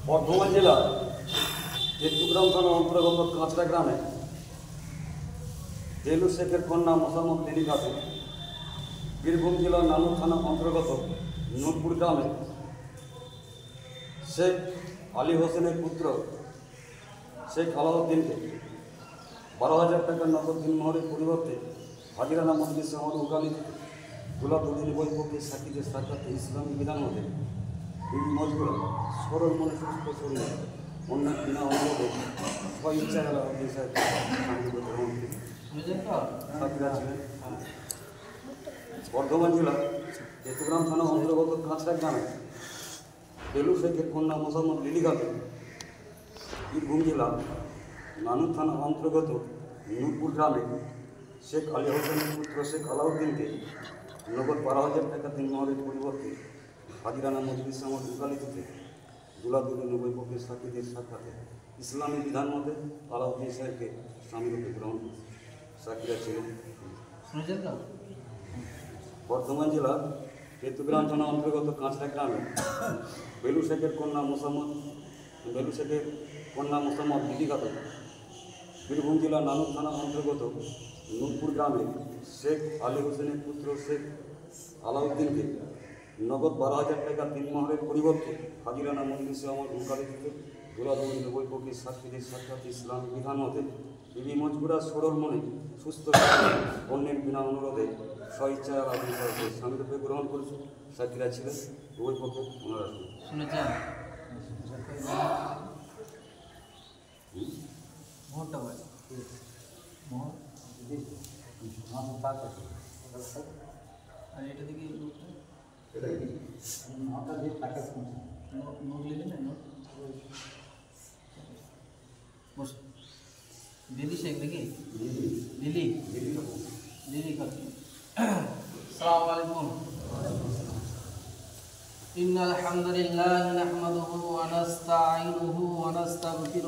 বর্ধমান জেলার তেতুগ্রাম থানা অন্তর্গত কাঁচরা গ্রামে দেলু শেখের কন্যা মোসাম্মদ লিলি খাতুন, বীরভূম জেলার নানুর থানা অন্তর্গত নূরপুর গ্রামে শেখ আলী হোসেনের পুত্র শেখ আলাউদ্দিনকে 12,000 টাকার নগদ দিনমোহরের পরিবর্তে হাজিরানা মজলিস আমার উকালি দুলাদুদ্দিন বৈপক্ষে সাক্ষীদের সাক্ষাতে ইসলামী বিধান মতে মজগুলো সরল মনে সুস্থ শরীর অন্য বিনা অনুরোধে স্বইচ্ছায় আলাউদ্দিন সাহেব সাক্ষীরা ছিলেন। বর্ধমান জেলা তেতুগ্রাম থানা অন্তর্গত কাঁচরা গ্রামে দেলু শেখের কন্যা মোসাম্মদ লিলি খাতুন, বীরভূম জেলা নানুর থানা অন্তর্গত নূরপুর গ্রামে শেখ আলী হোসেনের পুত্র শেখ আলাউদ্দিনকে নগদ 12,000 টাকা দিনমোহরের পরিবর্তে হাজিরানা মজলিস আমার উকালিতে দুলাদুদ্দিন বৈপক্ষের সাক্ষীদের সাক্ষাতে ইসলামী বিধান মতে আলাউদ্দিন সাহেবকে স্বামীরূপে গ্রহণ করে সাক্ষীরা ছিলেন। বর্ধমান জেলার তেতুগ্রাম থানা অন্তর্গত কাঁচরা গ্রামে বেলু শেখের কন্যা মোসাম্মদ লিলি খাতুন, বীরভূম জেলার নানুর থানা অন্তর্গত নূরপুর গ্রামে শেখ আলী হোসেনের পুত্র শেখ আলাউদ্দিনকে নগদ 12,000 টাকা দিনমোহরের পরিবর্তে হাজিরানা মজলিসে আমার উকালিতে দুলাদুদ্দিন বৈপক্ষের সাক্ষীদের সাক্ষাৎ ইসলামী বিধান মতে বিবি মজগুরা সরল মনে সুস্থ অন্যের বিনা অনুরোধে স্বইচ্ছায় আলাউদ্দিন সাহেবকে স্বামীরূপে গ্রহণ করেছে সাক্ষীরা ছিলেন। উভয় পক্ষে ওনারা শুনেছেন। এটা দেখি নোটটা দিয়ে টাকা নোট লিখে না নোট দিদি শেখ দেখি দিদি দিদি আসসালামু আলাইকুম। ইন্নাল হামদুলিল্লাহ নাহমাদুহু ওয়া নাস্তাঈনুহু ওয়া নাস্তাগফিরুহ